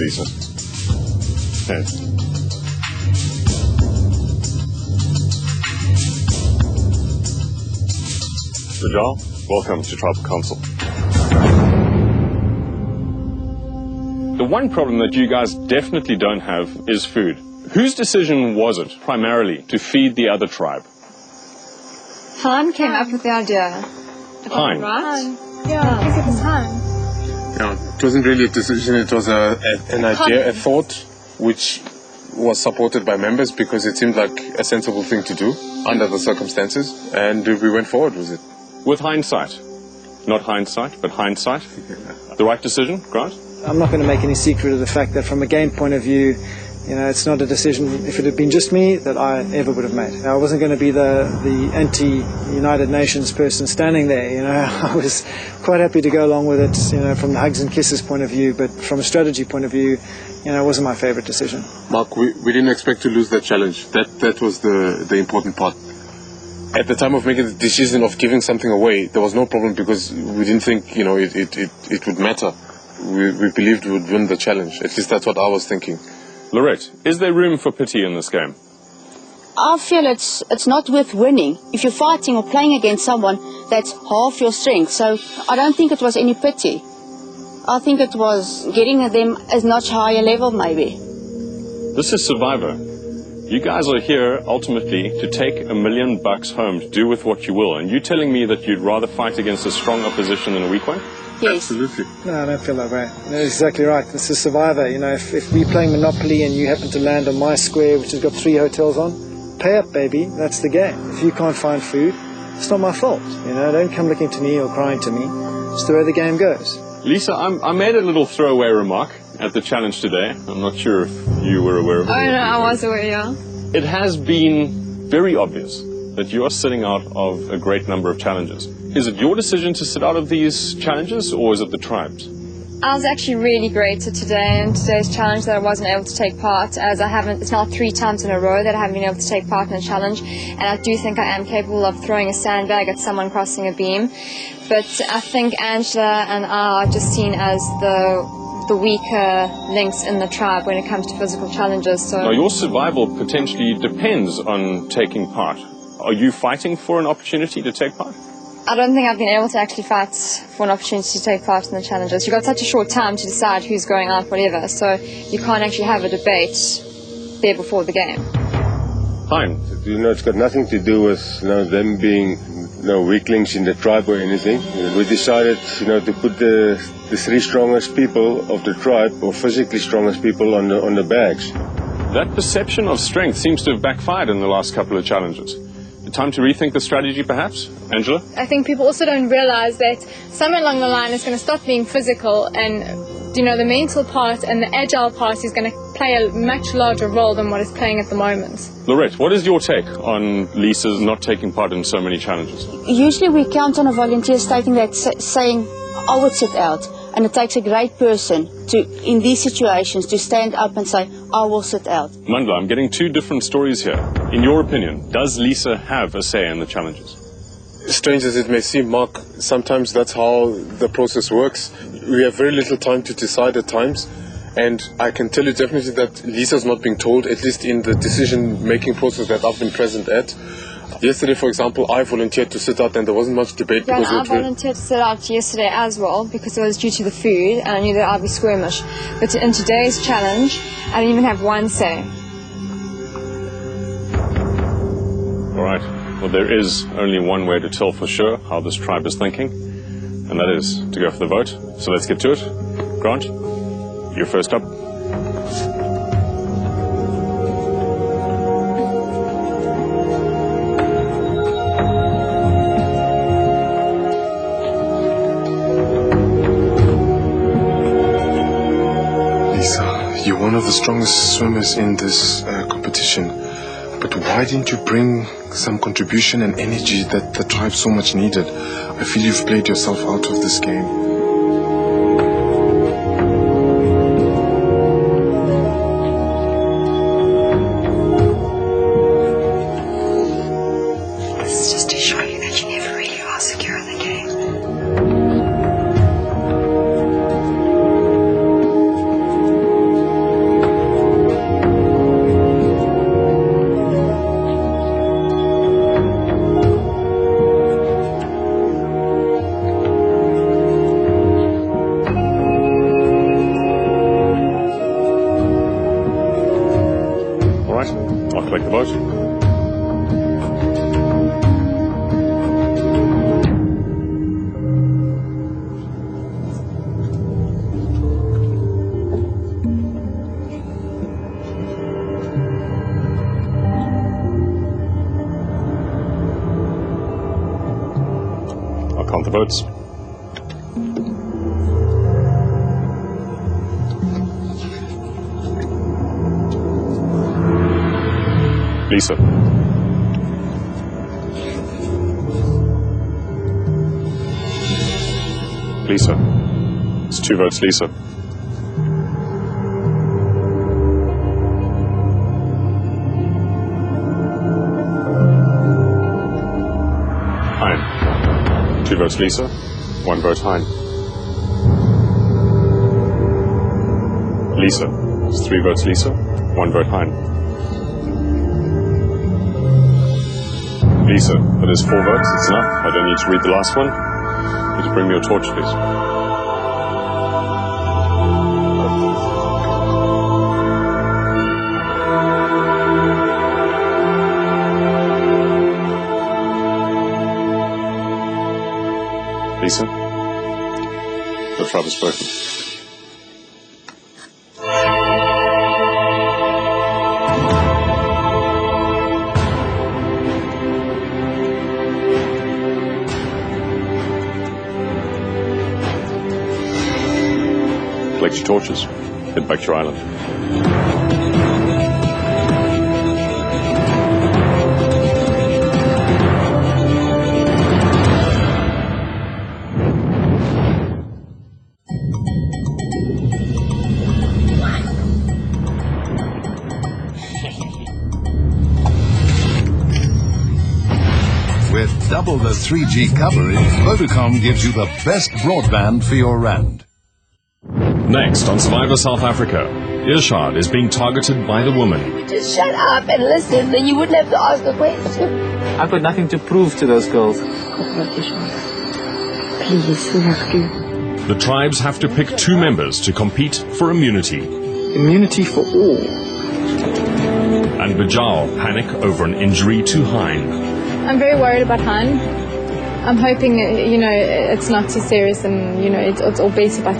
Lisa. Okay. Rajal, welcome to Tribal Council. The one problem that you guys definitely don't have is food. Whose decision was it, primarily, to feed the other tribe? Han came up with the idea. Han? Right? Yeah, I think it was Han. Yeah, it wasn't really a decision, it was an idea, a thought, which was supported by members because it seemed like a sensible thing to do under the circumstances, and we went forward with it. With hindsight. Not hindsight, but hindsight. The right decision, Grant? I'm not going to make any secret of the fact that from a game point of view, it's not a decision, if it had been just me, that I ever would have made. I wasn't going to be the anti-United Nations person standing there, I was quite happy to go along with it, from the hugs and kisses point of view, but from a strategy point of view, it wasn't my favorite decision. Mark, we didn't expect to lose that challenge. That was the important part. At the time of making the decision of giving something away, there was no problem because we didn't think, it would matter. We believed we would win the challenge. At least that's what I was thinking. Lorette, is there room for pity in this game? I feel it's not worth winning. If you're fighting or playing against someone, that's half your strength. So I don't think it was any pity. I think it was getting them a notch higher level, maybe. This is Survivor. You guys are here, ultimately, to take $1 million home, to do with what you will. And you're telling me that you'd rather fight against a strong opposition than a weak one? Yes. Absolutely. No, I don't feel that way. That's exactly right. This is Survivor. If we're playing Monopoly and you happen to land on my square, which has got 3 hotels on, pay up, baby. That's the game. If you can't find food, it's not my fault. Don't come looking to me or crying to me. It's the way the game goes. Lisa, I made a little throwaway remark at the challenge today. I'm not sure if you were aware of it. Oh, no, I was aware, yeah. It has been very obvious that you are sitting out of a great number of challenges. Is it your decision to sit out of these challenges, or is it the tribe's? I was actually really grateful today in today's challenge that I wasn't able to take part, as it's now 3 times in a row that I haven't been able to take part in a challenge, and I do think I am capable of throwing a sandbag at someone crossing a beam. But I think Angela and I are just seen as the weaker links in the tribe when it comes to physical challenges. So Now, your survival potentially depends on taking part. Are you fighting for an opportunity to take part? I don't think I've been able to actually fight for an opportunity to take part in the challenges. You've got such a short time to decide who's going out, whatever, so you can't actually have a debate there before the game. Fine. It's got nothing to do with them being weaklings in the tribe or anything. We decided to put the 3 strongest people of the tribe, or physically strongest people, on the bags. That perception of strength seems to have backfired in the last couple of challenges. Time to rethink the strategy, perhaps? Angela? I think people also don't realize that somewhere along the line it's going to stop being physical, and the mental part and the agile part is going to play a much larger role than what it's playing at the moment. Lorette, what is your take on Lisa's not taking part in so many challenges? Usually we count on a volunteer stating that, saying, I would sit out. And it takes a great person in these situations, to stand up and say, I will sit out. Mandla, I'm getting 2 different stories here. In your opinion, does Lisa have a say in the challenges? Strange as it may seem, Mark, sometimes that's how the process works. We have very little time to decide at times, and I can tell you definitely that Lisa's not being told, at least in the decision-making process that I've been present at. Yesterday, for example, I volunteered to sit out, and there wasn't much debate. Yeah, I volunteered to sit out yesterday as well, because it was due to the food, and I knew that I'd be squirmish. But in today's challenge, I didn't even have one say. All right. Well, there is only one way to tell for sure how this tribe is thinking, and that is to go for the vote. So let's get to it. Grant, you're first up. You're one of the strongest swimmers in this competition, but why didn't you bring some contribution and energy that the tribe so much needed? I feel you've played yourself out of this game. It's just to show you that you never really are secure in the game. count the votes. Lisa. Lisa. It's 2 votes, Lisa. Hein. 2 votes, Lisa. 1 vote, Hein. Lisa. It's 3 votes, Lisa. 1 vote, Hein. Lisa, that is 4 votes. It's enough. I don't need to read the last one. Could you bring me your torch, please? Lisa, the tribe has spoken. Collect your torches, head back to your island. With double the 3G coverage, Vodacom gives you the best broadband for your rand. Next on Survivor South Africa, Irshad is being targeted by the woman. Just shut up and listen, then you wouldn't have to ask a question. I've got nothing to prove to those girls. Please, we have to. The tribes have to pick 2 members to compete for immunity. Immunity for all. And Bajal panic over an injury to Hein. I'm very worried about Han. I'm hoping, it's not too serious and, it's all better, but